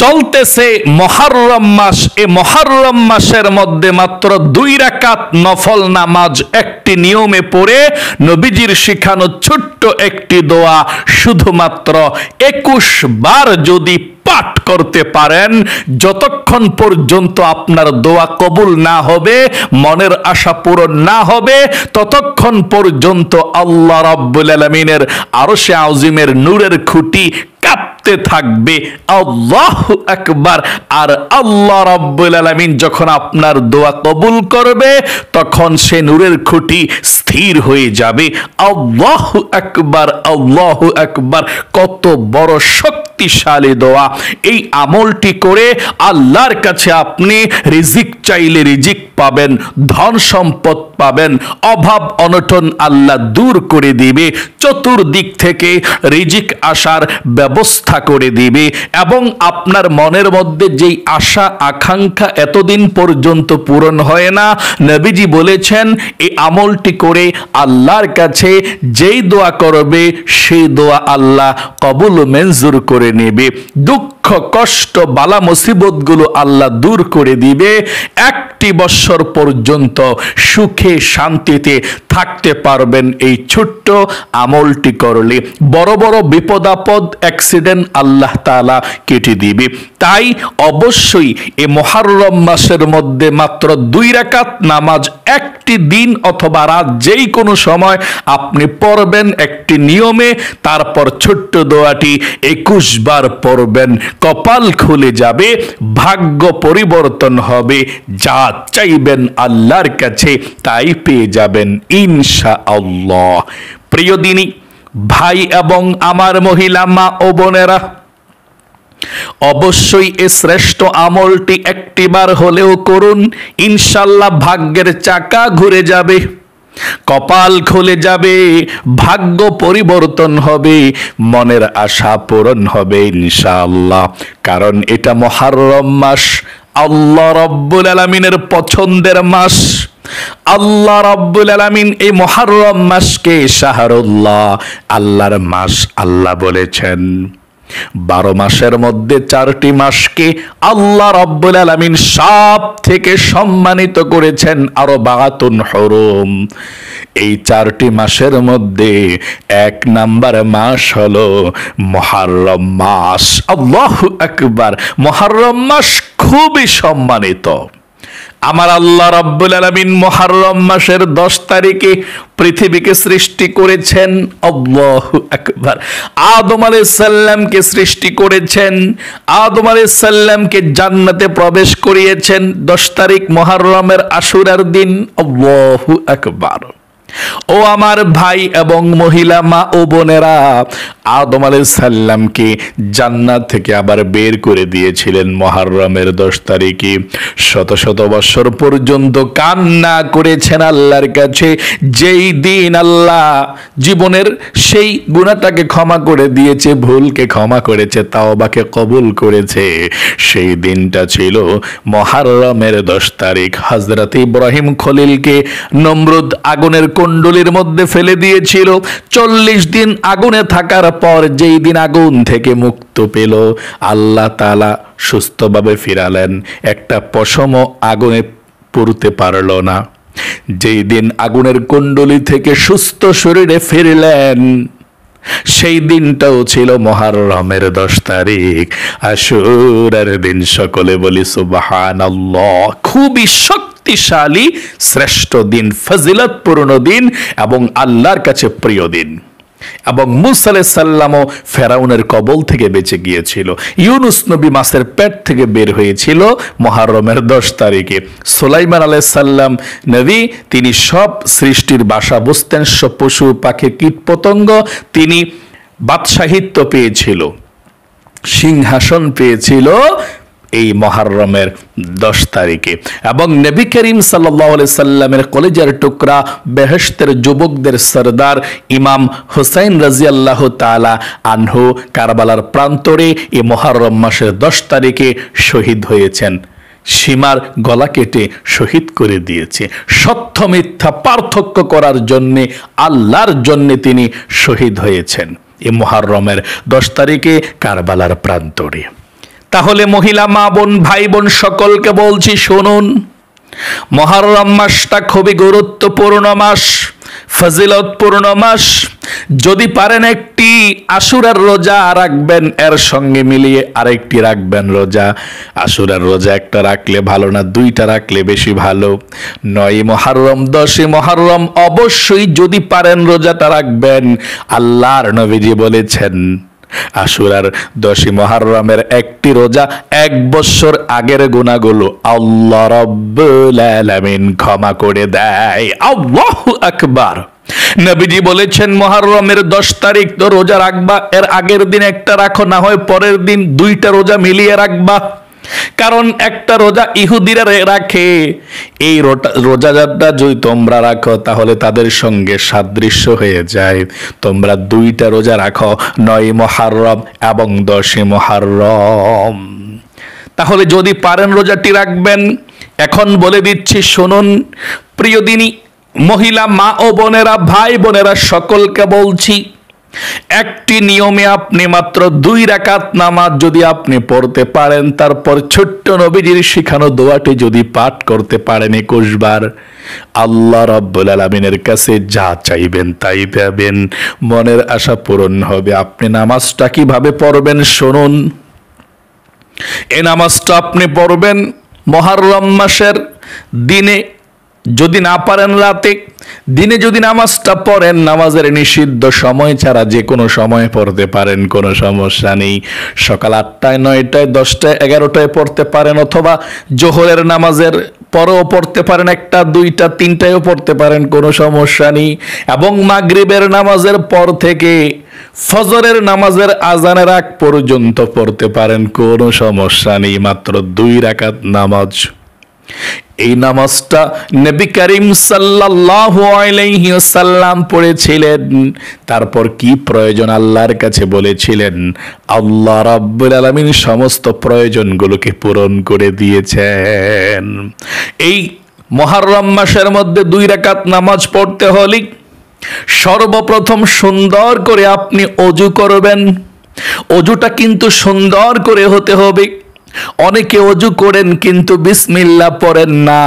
চলতেছে মুহররম মাস। এই মুহররম মাসের মধ্যে মাত্র 2 রাকাত নফল নামাজ একটি নিয়মে পড়ে নবীজির শিখানো ছোট্ট একটি দোয়া শুধুমাত্র 21 বার যদি পাঠ করতে পারেন, যতক্ষণ পর্যন্ত আপনার দোয়া কবুল না হবে, মনের আশা পূরণ না হবে, ততক্ষণ পর্যন্ত আল্লাহ রাব্বুল আলামিনের আরশে আজিমের নূরের খুঁটি কাঁপতে থাকবে। আল্লাহু আকবার। আর আল্লাহ রাব্বুল আলামিন যখন আপনার দোয়া কবুল করবে, তখন সে নূরের খুঁটি স্থির হয়ে যাবে। আল্লাহু আকবার, আল্লাহু আকবার। কত বড় শক্তিশালী দোয়া! এই আমলটি করে আল্লাহর কাছে আপনি রিজিক চাইলে রিজিক পাবেন, ধন সম্পদ পাবেন, অভাব অনটন আল্লাহ দূর করে দিবে, চতুর্দিক থেকে রিজিক আসার ব্যবস্থা করে দিবে। এবং আপনার মনের মধ্যে যেই আশা আকাঙ্ক্ষা এতদিন পর্যন্ত পূরণ হয় না, নবীজি বলেছেন এই আমলটি করে আল্লাহর কাছে যেই দোয়া করবে সেই দোয়া আল্লাহ কবুল মঞ্জুর করে নেবে। দুঃখ কষ্ট বালা মুসিবতগুলো আল্লাহ দূর করে দিবে। 1 বছর পর্যন্ত সুখে শান্তিতে থাকতে পারবেন এই ছোট্ট আমলটি করলে। বড় বড় বিপদ আপদ অ্যাক্সিডেন্ট আল্লাহ তাআলা কেটে দিবে। তাই অবশ্যই এই মুহররম মাসের মধ্যে মাত্র 2 রাকাত নামাজ একটি দিন অথবা রাত যেই কোনো সময় আপনি পড়বেন একটি নিয়মে। তারপর ছোট্ট দোয়াটি 21 বার পড়বেন। কপাল খুলে যাবে, ভাগ্য পরিবর্তন হবে, যা চাইবেন আল্লাহর কাছে তাই পেয়ে যাবেন ইনশাআল্লাহ। প্রিয় দিনী ভাই এবং আমার মহিলা মা ও বোনেরা, অবশ্যই এই শ্রেষ্ঠ আমলটি একটিবার হলেও করুন। ইনশাআল্লাহ ভাগ্যের চাকা ঘুরে যাবে, কপাল খুলে যাবে, ভাগ্য পরিবর্তন হবে, মনের আশা পূরণ হবে ইনশাআল্লাহ। কারণ এটা মুহররম মাস, আল্লাহ রাব্বুল আলামিনের পছন্দের মাস। আল্লাহ রাব্বুল আলামিন এই মুহররম মাসকে শাহরুল্লাহ, আল্লাহর মাস আল্লাহ বলেছেন। 12 মাসের মধ্যে 4টি মাসকে আল্লাহ রাব্বুল আলামিন সব থেকে সম্মানিত করেছেন আরবাতুন হুরুম। এই 4টি মাসের মধ্যে 1 নাম্বার মাস হলো মুহররম মাস। আল্লাহু আকবার। মুহররম মাস খুবই সম্মানিত। আমার আল্লাহ রাব্বুল আলামিন মুহররম মাসের 10 তারিখে পৃথিবীকে সৃষ্টি করেছেন। আল্লাহু আকবার। আদম আলাইহিস সালামকে সৃষ্টি করেছেন, আদম আলাইহিস সালামকে জান্নাতে প্রবেশ করিয়েছেন 10 তারিখ মুহররমের আশুরার দিন। আল্লাহু আকবার। ও আমার ভাই এবং মহিলা মা ও বোনেরা, আদম আলাইহিস সালামকে জান্নাত থেকে আবার বের করে দিয়েছিলেন মুহররমের 10 তারিখে। শত শত বছর পর্যন্ত কান্না করেছেন আল্লাহর কাছে। যেই দিন আল্লাহ জীবনের সেই গুনাহটাকে ক্ষমা করে দিয়েছে, ভুলকে ক্ষমা করেছে, তাওবাকে কবুল করেছে, সেই দিনটা ছিল মুহররমের 10 তারিখ। হযরত ইব্রাহিম খলিলকে নমরুদ আগুনের কুণ্ডলীর মধ্যে ফেলে দিয়েছিল। 40 দিন আগুনে থাকার পর যেই দিন আগুন থেকে মুক্ত পেল, আল্লাহ তাআলা সুস্থভাবে ফিরালেন। একটা পশমও আগুনে পুড়তে পারল না। যেই দিন আগুনের কুণ্ডলী থেকে সুস্থ শরীরে ফিরলেন, সেই দিনটাও ছিল মুহররমের 10 তারিখ, আশুরার দিন। সকলে বলি সুবহানাল্লাহ। খুবই শক্তিশালী শ্রেষ্ঠ দিন, ফজিলতপূর্ণ দিন এবং আল্লাহর কাছে প্রিয় দিন। এবং মুসা আলাইহিস সালামও ফেরাউনের কবল থেকে বেঁচে গিয়েছিল। ইউনুস নবী মাছের পেট থেকে বের হয়েছিল মুহররমের 10 তারিখে। সুলাইমান আলাইহিস সালাম নবী, তিনি সব সৃষ্টির বাসা বসতেন, সব পশু পাখি কীট পতঙ্গ। তিনি বাদশাহিত্ব পেয়েছিল, সিংহাসন পেয়েছিল এই মুহররমের 10 তারিখে। এবং নবী করিম সাল্লাল্লাহু আলাইহি সাল্লামের কলেজের টুকরা, বেহেশতের যুবকদের সরদার ইমাম হুসাইন রাদিয়াল্লাহু তাআলা আনহু কারবালার প্রান্তরে এই মুহররম মাসের 10 তারিখে শহীদ হয়েছেন। সীমার গলা কেটে শহীদ করে দিয়েছে। সত্য মিথ্যা পার্থক্য করার জন্যে, আল্লাহর জন্যে তিনি শহীদ হয়েছেন এই মুহররমের 10 তারিখে কারবালার প্রান্তরে। তাহলে মহিলা মা বোন ভাই বোন সকলকে বলছি শুনুন, মুহররম মাসটা খুবই গুরুত্বপূর্ণ মাস, ফজিলতপূর্ণ মাস। যদি পারেন একটি আশুরার রোজা রাখবেন, এর সঙ্গে মিলিয়ে আরেকটি রাখবেন রোজা। আশুরার রোজা একটা রাখলে ভালো না, দুইটা রাখলে বেশি ভালো। 9 মুহররম 10 মুহররম অবশ্যই যদি পারেন রোজাটা রাখবেন। আল্লাহর নবীজি বলেছেন আশুরার 10 মুহররমের একটি রোজা 1 বছর আগের গুনাহগুলো আল্লাহ রাব্বুল আলামিন ক্ষমা করে দেয়। আল্লাহু আকবার। নবীজি বলেছেন মুহররমের 10 তারিখ তো রোজা রাখবা, এর আগের দিন একটা রাখো, না হয় পরের দিন দুইটা রোজা মিলিয়ে রাখবা। কারণ একটা রোজা ইহুদিরা রাখে, এই রোজাটা যদি তোমরা রাখো তাহলে তাদের সঙ্গে সাদৃশ্য হয়ে যায়। তোমরা দুইটা রোজা রাখো, 9 মুহররম এবং 10 মুহররম। তাহলে যদি পারেন রোজাটি রাখবেন। এখন বলে দিচ্ছি শুনুন, প্রিয় দিনী মহিলা মা ও বোনেরা, ভাই বোনেরা সকলকে বলছি, একটি নিয়মে আপনি মাত্র 2 রাকাত নামাজ যদি আপনি পড়তে পারেন, তারপর ছোট্ট নবীজির শিখানো দোয়াটি যদি পাঠ করতে পারেন 21 বার, আল্লাহ রাব্বুল আলামিনের কাছে যা চাইবেন তাই পাবেন, মনের আশা পূরণ হবে। আপনি নামাজটা কিভাবে পড়বেন শুনুন। এই নামাজটা আপনি পড়বেন মুহররম মাসের দিনে, যদি না পারেন রাতে, দিনে যদি নামাজটা পড়েন, নামাজের নিষিদ্ধ সময় ছাড়া যে কোনো সময় পড়তে পারেন, কোনো সমস্যা নেই। সকাল 8টায় 9টায় 10টায় 11টায় পড়তে পারেন, অথবা জোহরের নামাজের পরেও পড়তে পারেন, 1টা 2টা 3টায়ও পড়তে পারেন, কোনো সমস্যা নেই। এবং মাগরিবের নামাজের পর থেকে ফজরের নামাজের আজানের আগ পর্যন্ত পড়তে পারেন, কোনো সমস্যা নেই। মাত্র 2 রাকাত নামাজ। এই নামাজটা নবী করিম সাল্লাল্লাহু আলাইহি ওয়াসাল্লাম পড়েছিলেন। তারপর কি প্রয়োজন আল্লাহর কাছে বলেছিলেন, আল্লাহ রাব্বুল আলামিন সমস্ত প্রয়োজনগুলোকে পূরণ করে দিয়েছেন। এই মুহররম মাসের মধ্যে 2 রাকাত নামাজ পড়তে হলে সর্বপ্রথম সুন্দর করে আপনি ওযু করবেন। ওযুটা কিন্তু সুন্দর করে হতে হবে। অনেকে ওযু করেন কিন্তু বিসমিল্লাহ পড়েন না।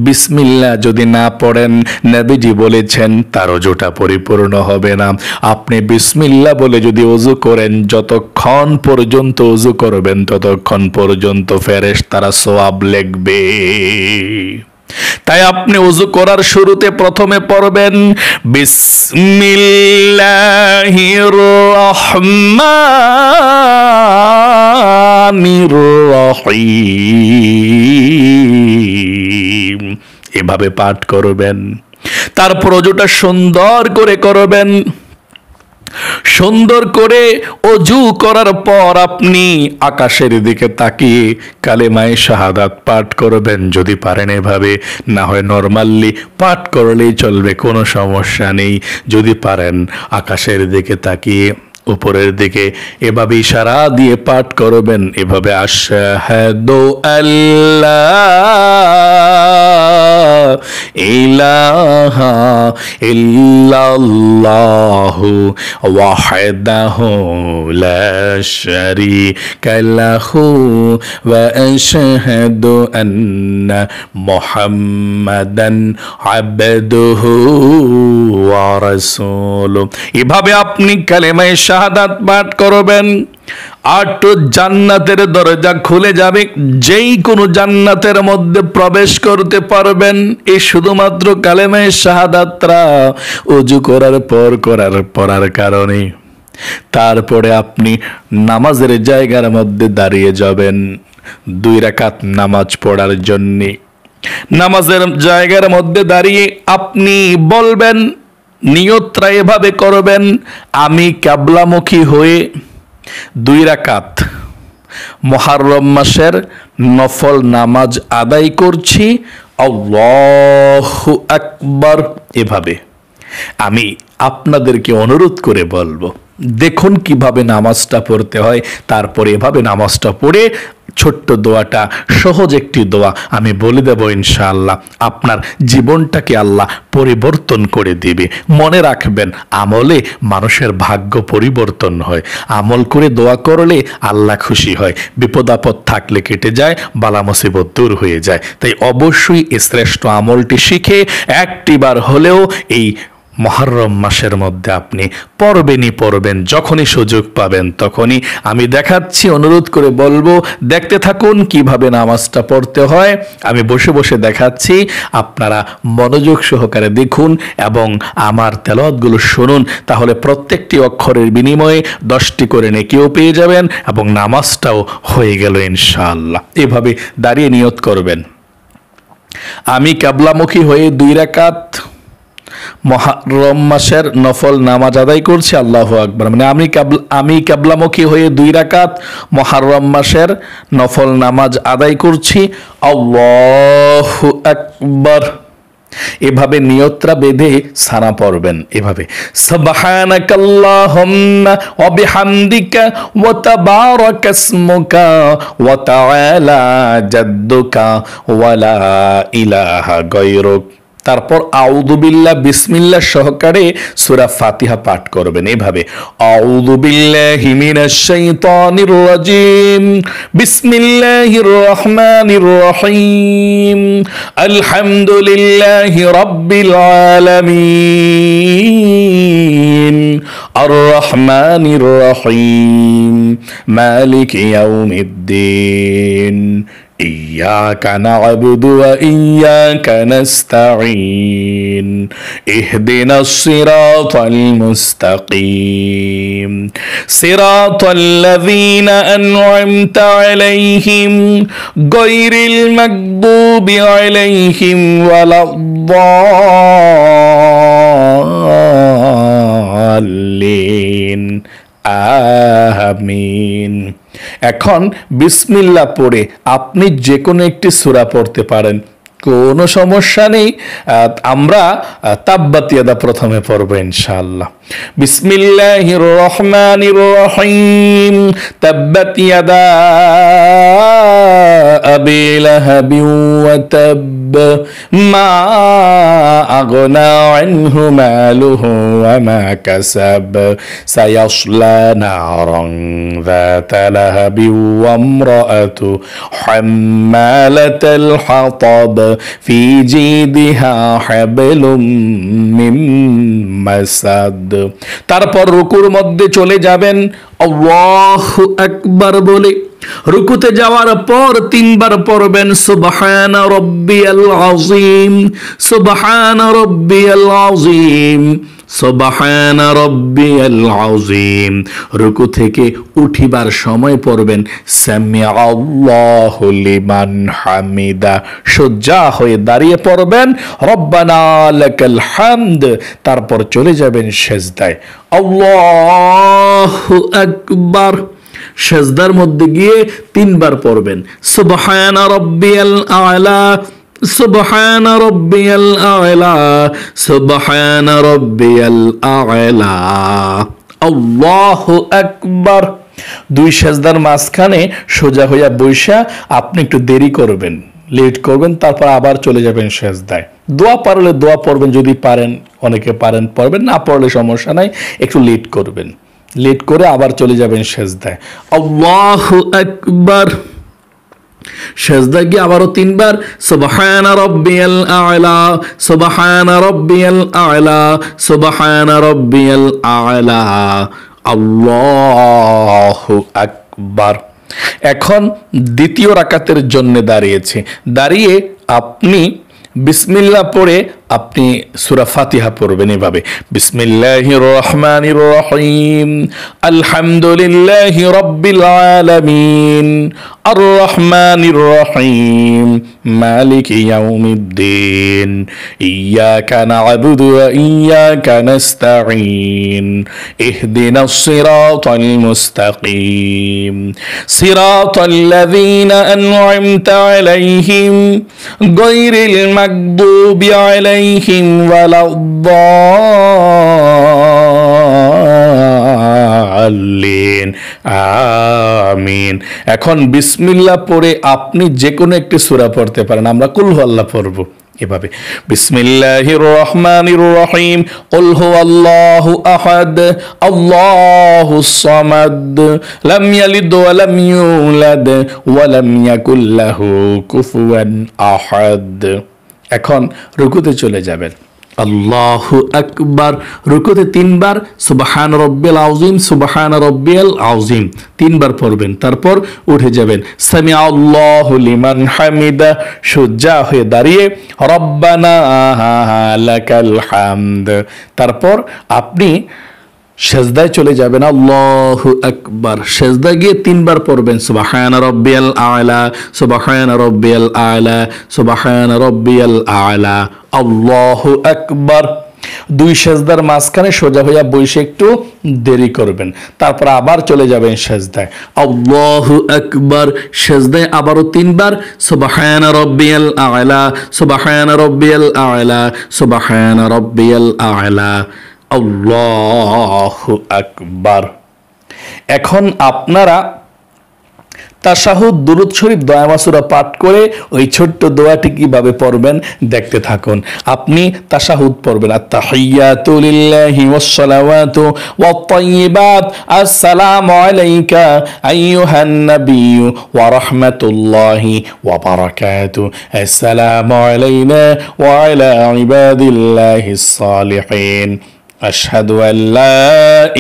বিসমিল্লাহ যদি না পড়েন, নবীজি বলেছেন তার ওযুটা পরিপূর্ণ হবে না। আপনি বিসমিল্লাহ বলে যদি ওযু করেন, যতক্ষণ পর্যন্ত ওযু করবেন ততক্ষণ পর্যন্ত ফেরেশতারা সওয়াব লিখবে। তাই আপনি ওযু করার শুরুতে প্রথমে পড়বেন বিসমিল্লাহির রহমানির রহিম, এভাবে পাঠ করবেন। তারপর ওযুটা সুন্দর করে করবেন। সুন্দর করে ওযু করার পর আপনি আকাশের দিকে তাকিয়ে কালেমায়ে শাহাদাত পাঠ করবেন, যদি পারেন এভাবে, না হয় নরমালি পাঠ করলেই চলবে, কোনো সমস্যা নেই। যদি পারেন আকাশের দিকে তাকিয়ে উপরের দিকে এভাবে ইশারা দিয়ে পাঠ করবেন, এভাবে আশহাদু আল্লা ইলাহা ইল্লাল্লাহু ওয়াহদাহু লা শারীকা লাহু ওয়া আশহাদু আন্না মুহাম্মাদান আবদুহু ওয়া রাসূলুহু। এভাবে আপনি কালেমায়ে শাহাদাত পাঠ করবেন। 8 জান্নাতের দরজা খুলে যাবে, যেই কোনো জান্নাতের মধ্যে প্রবেশ করতে পারবেন এই শুধুমাত্র কালেমায়ে শাহাদাতরা ওযু করার পড়ার কারণে। তারপরে আপনি নামাজের জায়গার মধ্যে দাঁড়িয়ে যাবেন 2 রাকাত নামাজ পড়ার জন্য। নামাজের জায়গার মধ্যে দাঁড়িয়ে আপনি বলবেন, নিয়তটা এভাবে করবেন, আমি কিবলামুখী হয়ে 2 রাকাত মুহররম মাসের নফল নামাজ আদায় করছি, আল্লাহু আকবার। এভাবে আমি আপনাদেরকে অনুরোধ করে বলবো, দেখুন কিভাবে নামাজটা পড়তে হয়, তারপরে এভাবে নামাজটা পড়ে ছোট্ট দোয়াটা, সহজ একটি দোয়া আমি বলে দেব, ইনশাআল্লাহ আপনার জীবনটাকে আল্লাহ পরিবর্তন করে দিবে। মনে রাখবেন, আমলে মানুষের ভাগ্য পরিবর্তন হয়। আমল করে দোয়া করলে আল্লাহ খুশি হয়, বিপদ আপদ থাকলে কেটে যায়, বালা মুসিবত দূর হয়ে যায়। তাই অবশ্যই এই শ্রেষ্ঠ আমলটি শিখে একটিবার হলেও এই মুহররম মাসের মধ্যে আপনি পড়বেন, যখনই সুযোগ পাবেন তখনই। আমি দেখাচ্ছি, অনুরোধ করে বলবো দেখতে থাকুন কিভাবে নামাজটা পড়তে হয়। আমি বসে বসে দেখাচ্ছি, আপনারা মনোযোগ সহকারে দেখুন এবং আমার তেলাওয়াতগুলো শুনুন, তাহলে প্রত্যেকটি অক্ষরের বিনিময়ে 10টি করে নেকিও পেয়ে যাবেন এবং নামাজটাও হয়ে গেল ইনশাআল্লাহ। এভাবে দাঁড়িয়ে নিয়ত করবেন, আমি কিবলামুখী হয়ে 2 রাকাত মুহররম মাসের নফল নামাজ আদায় করছি। আল্লাহু আকবার, মানে আমি কিবলামুখী হয়ে 2 রাকাত মুহররম মাসের নফল নামাজ আদায় করছি। আল্লাহু আকবার। এভাবে নিয়তটা বেঁধে সানা পড়বেন, এভাবে সুবহানাকাল্লাহুম্মা ওয়া বিহামদিকা ওয়া তাবারাকা ইসমুকা ওয়া তাআলা জাদ্দুকা ওয়া লা ইলাহা গায়রুক। তারপর আউযু বিল্লাহ বিসমিল্লাহ সহকারে সূরা ফাতিহা পাঠ করবেন এভাবে, আউযু বিল্লাহি মিনাশ শাইতানির রাজিম, বিসমিল্লাহির রহমানির রহিম, আলহামদুলিল্লাহি রাব্বিল আলামিন, আর রহমানির রহিম, মালিকি ইয়াউমিদ্দিন, إياك نعبد وإياك نستعين اهدنا الصراط المستقيم صراط الذين أنعمت عليهم غير المغضوب عليهم ولا الضالين আমিন। এখন বিসমিল্লাহ পড়ে আপনি যে কোনো একটি সূরা পড়তে পারেন, কোনো সমস্যা নেই। আমরা তাব্বাত ইয়াদা প্রথমে পড়ব ইনশাআল্লাহ। বিসমিল্লাহির রহমানির রহিম, তাব্বাত ইয়াদা আবি লাহাবিন ওয়া তাব, মা আগনা আনহু মালুহু ওয়া মা কাসাব, সায়াসলা নারান যাতা লাহাবিন ওয়া ইমরাআতু হাম্মালাতাল হাতাব, ফি জিদিহা হাবলুম মিন মাসাদ। তারপর রুকুর মধ্যে চলে যাবেন আল্লাহু আকবার বলে। রুকুতে যাওয়ার পর 3 বার পড়বেন সুবহানা রাব্বিয়াল আযীম, সুবহানা রাব্বিয়াল আযীম, সুবহানা রাব্বিয়াল আযীম। রুকু থেকে উঠিবার সময় পড়বেন সামিআল্লাহু লিমান হামিদা। সোজা হয়ে দাঁড়িয়ে পড়বেন রব্বানা লাকাল হামদ। তারপর চলে যাবেন সেজদায়, আল্লাহু আকবার। সেজদার মধ্যে গিয়ে 3 বার পড়বেন সুবহানা রাব্বিয়াল আ'লা, সুবহানা রাব্বিয়াল আ'লা, সুবহানা রাব্বিয়াল আ'লা, আল্লাহু আকবার। 2 সেজদার মাঝখানে সোজা হইয়া বৈশা আপনি একটু দেরি করবেন, লেট করবেন, তারপর আবার চলে যাবেন সেজদায়। দোয়া পারলে দোয়া পড়বেন, যদি পারেন, অনেকে পারেন পড়বেন, না পড়লে সমস্যা নাই, একটু লেট করবেন, লেট করে আবার চলে যাবেন সেজদায়, আল্লাহু আকবার। সেজদায় গিয়ে আবারও 3 বার সুবহানা রাব্বিয়াল আ'লা, সুবহানা রাব্বিয়াল আ'লা, সুবহানা রাব্বিয়াল আ'লা, আল্লাহু আকবার। এখন দ্বিতীয় রাকাতের জন্য দাঁড়িয়ে আপনি বিসমিল্লাহ পড়ে আপনি সূরা ফাতিহা পড়বেন এভাবে, বিসমিল্লাহির রহমানির রহিম, আলহামদুলিল্লাহি রাব্বিল আলামিন, আর রহমানির রহিম, মালিকি ইয়াউমিদ্দিন, ইয়াকা না'বুদু ওয়া ইয়াকা নাস্তাঈন, ইহদিনাস সিরাতাল মুস্তাকিম, সিরাতাল লাযীনা আন'আমতা আলাইহিম গায়রিল মাগদুবি আলাইহিম ওয়ালাদ-দাল্লিন দাল্লিন আমিন। এখন বিসমিল্লাহ পড়ে আপনি যে কোনো একটি সূরা পড়তে পারেন। আমরা কুল হুয়াল্লাহ পড়ব এভাবে, বিসমিল্লাহির রহমানির রহিম, কুল হুয়াল্লাহু আহাদ, আল্লাহুস সামাদ, লাম ইয়ালিদ ওয়া লাম ইউলাদ ওয়া লাম ইয়াকুল লাহু কুফুয়ান আহাদ। এখন রুকুতে চলে যাবেন। আল্লাহু আকবার, রুকুতে 3 বার সুবহান রাব্বিয়াল আযীম, সুবহান রাব্বিয়াল আযীম 3 বার পড়বেন। তারপর উঠে যাবেন, সামিআ আল্লাহু লিমান হামিদা, সোজা হয়ে দাঁড়িয়ে রব্বানা লাকাল হামদ। তারপর আপনি সেজদায় চলে যাবেন, আল্লাহু আকবার, সেজদায় গিয়ে 3 বার পড়বেন সুবহান রাব্বিয়াল আ'লা, সুবহান রাব্বিয়াল আ'লা, সুবহান রাব্বিয়াল আ'লা, আল্লাহু আকবার। 2 সেজদার মাঝখানে সোজা হইয়া বসে একটু দেরি করবেন। তারপর আবার চলে যাবেন সেজদায়, আল্লাহু আকবার, সেজদায় আবারও 3 বার সুবহান রাব্বিয়াল আ'লা, সুবহান রাব্বিয়াল আ'লা, সুবহান রাব্বিয়াল আ'লা, আল্লাহু আকবার। এখন আপনারা তাশাহুদ, দুরূদ শরীফ, দোয়া মাসুরা পাঠ করে ওই ছোট্ট দোয়াটি কিভাবে পড়বেন দেখতে থাকুন। আপনি তাশাহুদ পড়বেন, আত-তাহিয়াতু লিল্লাহি ওয়াস-সালাওয়াতু ওয়াত-তাইয়্যিবাত, আসসালামু আলাইকা আইয়ুহান নাবিয়্যু ওয়া রাহমাতুল্লাহি ওয়া বারাকাতুহু, আসসালামু আলাইনা ওয়া আলা ইবাদিল্লাহিস সালিহিন, আশহাদু আল্লা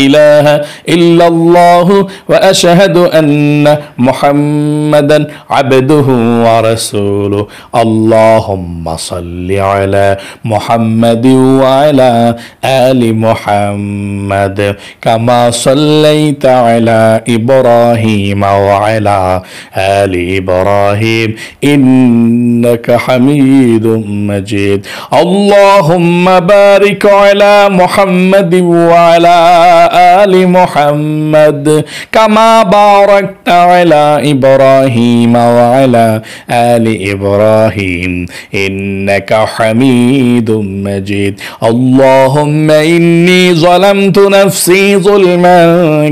ইলাহা ইল্লাল্লাহু ওয়া আশহাদু আন্না মুহাম্মাদান আবদুহু ওয়া রাসূলুহু, আল্লাহুম্মা সাল্লি আলা মুহাম্মাদিন ওয়া আলা আলি মুহাম্মাদ কামা সাল্লাইতা আলা ইব্রাহিম ওয়া আলা আলি ইব্রাহিম ইন্নাকা হামিদুম মাজিদ, আল্লাহুম্মা বারিক আলা মুহাম্মাদ وعلى آل محمد كما باركت على إبراهيم وعلى آل إبراهيم إنك حميد مجيد، اللهم إني ظلمت نفسي ظلما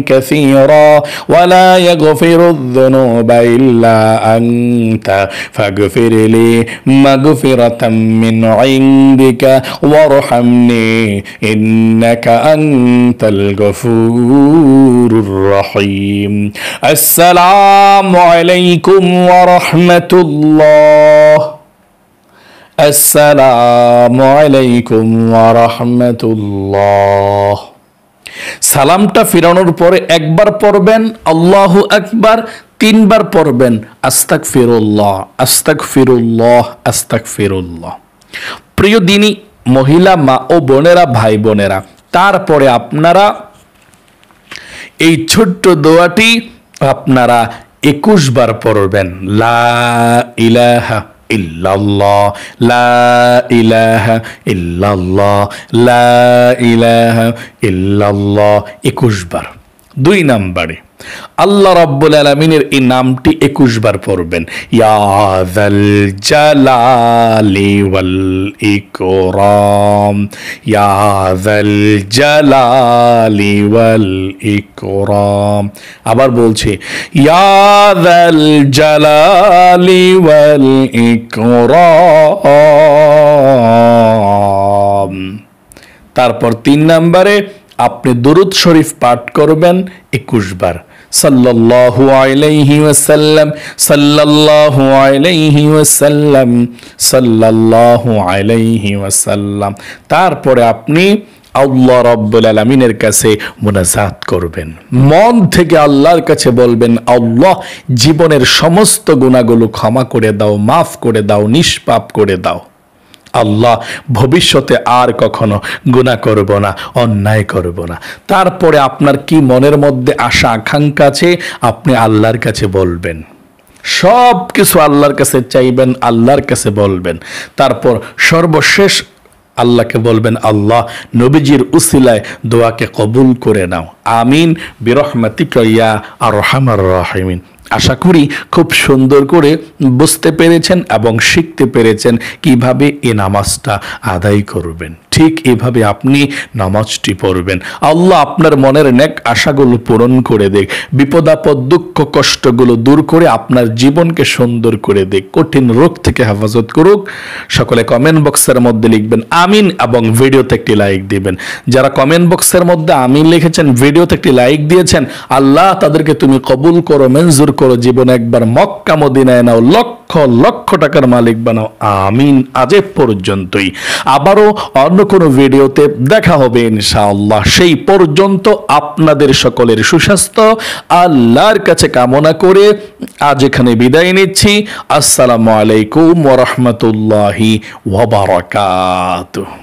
كثيرا ولا يغفر الذنوب إلا أنت فاغفر لي مغفرة من عندك وارحمني إنك أنت الغفور الرحيم। السلام عليكم ورحمة الله، السلام عليكم ورحمة الله। সালামটা ফিরানোর পরে একবার পড়বেন আল্লাহু আকবার, 3 বার পড়বেন আস্তাগফিরুল্লাহ, আস্তাগফিরুল্লাহ, আস্তাগফিরুল্লাহ। প্রিয় দিনী মহিলা মা ও বোনেরা, ভাই বোনেরা, তারপরে আপনারা এই ছোট্ট দোয়াটি আপনারা 21 বার পড়বেন, লা ইলাহা ইল্লাল্লাহ, লা ইলাহা ইল্লাল্লাহ, লা ইলাহা ইল্লাল্লাহ 21 বার। 2 নম্বরে আল্লাহ রাব্বুল আলামিনের এই নামটি 21 বার পড়বেন, ইয়া যাল জালালি ওয়াল ইকরাম, ইয়া যাল জালালি ওয়াল ইকরাম। আবার বলছি, ইয়া যাল জালালি ওয়াল ইকরাম। তারপর 3 নম্বরে আপনি দুরূদ শরীফ পাঠ করবেন 21 বার, সাল্লাল্লাহু আলাইহি ওয়াসাল্লাম, সাল্লাল্লাহু আলাইহি ওয়াসাল্লাম, সাল্লাল্লাহু আলাইহি ওয়াসাল্লাম। তারপরে আপনি আল্লাহ রাব্বুল আলামিনের কাছে মুনাজাত করবেন, মন থেকে আল্লাহর কাছে বলবেন, আল্লাহ জীবনের সমস্ত গুনাহগুলো ক্ষমা করে দাও, মাফ করে দাও, নিষ্পাপ করে দাও। আল্লাহ ভবিষ্যতে আর কখনো গুনাহ করব না, অন্যায় করব না। তারপরে আপনার কি মনের মধ্যে আশা আকাঙ্ক্ষা আছে আপনি আল্লাহর কাছে বলবেন, সব কিছু আল্লাহর কাছে চাইবেন, আল্লাহর কাছে বলবেন। তারপর সর্বশেষ আল্লাহকে বলবেন, আল্লাহ নবীজির উসিলায় দোয়াকে কবুল করে নাও, আমিন বিরহমাতিকা ইয়া আরহামার রাহিমিন। আশা করি খুব সুন্দর করে বুঝতে পেরেছেন এবং শিখতে পেরেছেন কিভাবে এই নামাজটা আদায় করবেন। ঠিক এভাবে আপনি নামাজটি পড়বেন। আল্লাহ আপনার মনের নেক আশাগুলো পূরণ করে দেখ, বিপদ আপদ দুঃখ কষ্টগুলো দূর করে আপনার জীবনকে সুন্দর করে দেখ, কঠিন রোগ থেকে হেফাজত করুক। সকলে কমেন্ট বক্সের মধ্যে লিখবেন আমিন এবং ভিডিওতে একটি লাইক দিবেন। যারা কমেন্ট বক্সের মধ্যে আমিন লিখেছেন, ভিডিওতে একটি লাইক দিয়েছেন, আল্লাহ তাদেরকে তুমি কবুল করো, মঞ্জুর করো, জীবনে একবার মক্কা মদিনায় নাও, লক্ষ লক্ষ টাকার মালিক বানাও। আমিন। আজ পর্যন্তই, আবারও অন্য কোনো ভিডিওতে দেখা হবে ইনশাআল্লাহ। সেই পর্যন্ত আপনাদের সকলের সুস্বাস্থ্য আল্লাহর কাছে কামনা করে আজ এখানে বিদায় নিচ্ছি। আসসালামু আলাইকুম ওয়া রাহমাতুল্লাহি ওয়া বারাকাতুহু।